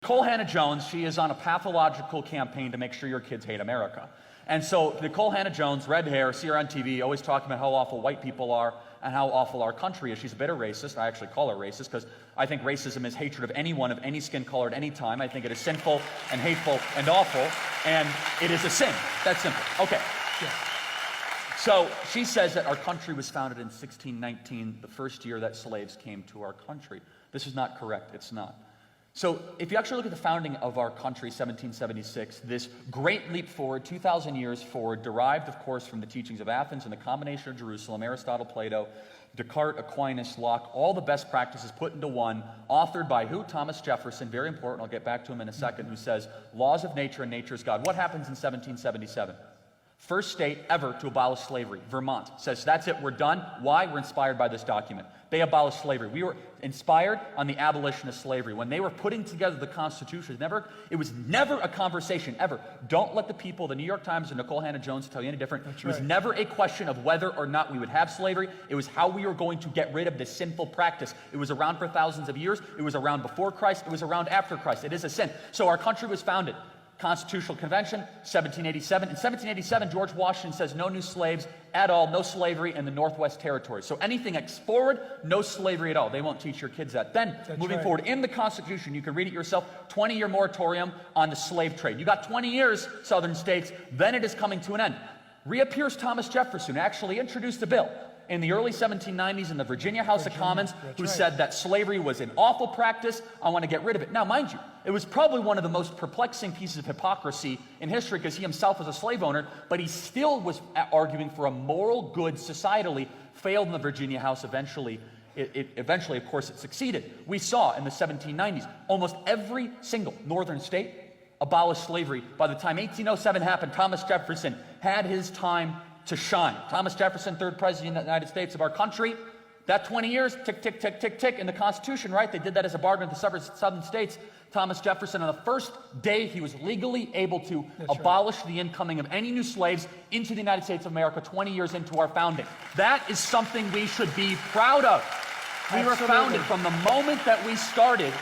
Nikole Hannah-Jones, she is on a pathological campaign to make sure your kids hate America. And so Nikole Hannah-Jones, red hair, see her on TV, always talking about how awful white people are and how awful our country is. She's a bitter racist. I actually call her racist because I think racism is hatred of anyone of any skin color at any time. I think it is sinful and hateful and awful, and it is a sin. That's simple. Okay. Yeah. So she says that our country was founded in 1619, the first year that slaves came to our country. This is not correct. It's not. So if you actually look at the founding of our country, 1776, this great leap forward, 2,000 years forward, derived, of course, from the teachings of Athens and the combination of Jerusalem, Aristotle, Plato, Descartes, Aquinas, Locke, all the best practices put into one, authored by who? Thomas Jefferson, very important, I'll get back to him in a second, who says, laws of nature and nature's God. What happens in 1777? First state ever to abolish slavery, Vermont, says that's it, we're done. Why? We're inspired by this document. They abolished slavery. We were inspired on the abolition of slavery. When they were putting together the Constitution, it was never a conversation, ever. Don't let the people, the New York Times and Nikole Hannah-Jones tell you any different. That's it was right. never a question of whether or not we would have slavery. It was how we were going to get rid of this sinful practice. It was around for thousands of years. It was around before Christ. It was around after Christ. It is a sin. So our country was founded. Constitutional Convention, 1787. In 1787, George Washington says no new slaves at all, no slavery in the Northwest Territories. So anything forward, no slavery at all. They won't teach your kids that. Then, moving forward, in the Constitution, you can read it yourself, 20-year moratorium on the slave trade. You got 20 years, southern states, then it is coming to an end. Reappears Thomas Jefferson, who actually introduced a bill in the early 1790s in the Virginia House of Commons, who said that slavery was an awful practice. I want to get rid of it. Now, mind you, it was probably one of the most perplexing pieces of hypocrisy in history because he himself was a slave owner, but he still was arguing for a moral good societally, failed in the Virginia House eventually. Eventually, of course, it succeeded. We saw in the 1790s, almost every single northern state abolished slavery. By the time 1807 happened, Thomas Jefferson had his time to shine. Thomas Jefferson, third president of the United States of our country. That 20 years, tick, tick, tick, tick, tick, in the Constitution, right? They did that as a bargain with the southern states. Thomas Jefferson, on the first day he was legally able to abolish the incoming of any new slaves into the United States of America 20 years into our founding. That is something we should be proud of. We were founded from the moment that we started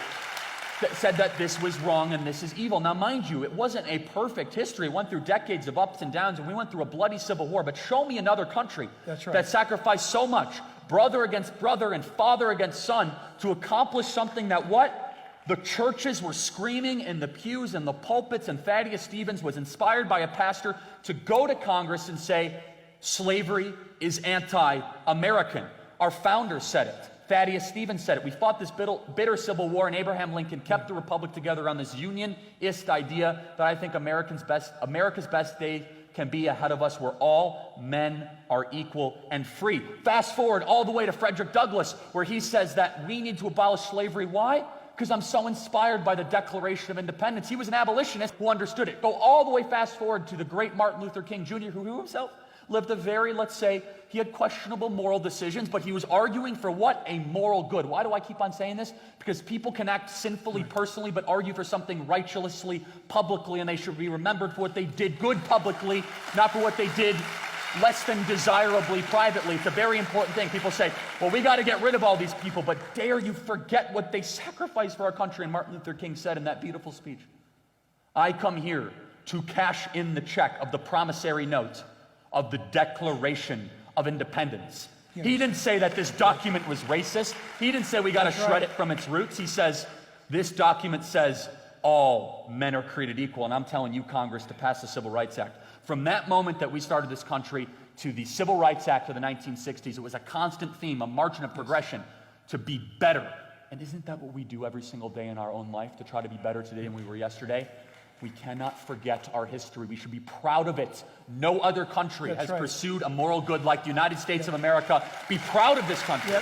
that said that this was wrong and this is evil. Now, mind you, it wasn't a perfect history. It went through decades of ups and downs, and we went through a bloody civil war. But show me another country that sacrificed so much, brother against brother and father against son, to accomplish something that what? The churches were screaming in the pews and the pulpits, and Thaddeus Stevens was inspired by a pastor to go to Congress and say, slavery is anti-American. Our founders said it. Thaddeus Stevens said it. We fought this bitter civil war, and Abraham Lincoln kept the republic together on this unionist idea that I think America's best day can be ahead of us, where all men are equal and free. Fast forward all the way to Frederick Douglass, where he says that we need to abolish slavery. Why? Because I'm so inspired by the Declaration of Independence. He was an abolitionist who understood it. Go all the way fast forward to the great Martin Luther King Jr., who himself lived a very, let's say, he had questionable moral decisions, but he was arguing for what? A moral good. Why do I keep on saying this? Because people can act sinfully personally, but argue for something righteously publicly, and they should be remembered for what they did good publicly, not for what they did less than desirably privately. It's a very important thing. People say, well, we got to get rid of all these people, but dare you forget what they sacrificed for our country? And Martin Luther King said in that beautiful speech, I come here to cash in the check of the promissory note of the Declaration of Independence. Yes. He didn't say that this document was racist. He didn't say we got to shred it from its roots. He says, this document says all men are created equal, and I'm telling you, Congress, to pass the Civil Rights Act. From that moment that we started this country to the Civil Rights Act of the 1960s, it was a constant theme, a margin of progression to be better. And isn't that what we do every single day in our own life, to try to be better today than we were yesterday? We cannot forget our history. We should be proud of it. No other country has pursued a moral good like the United States of America. Be proud of this country.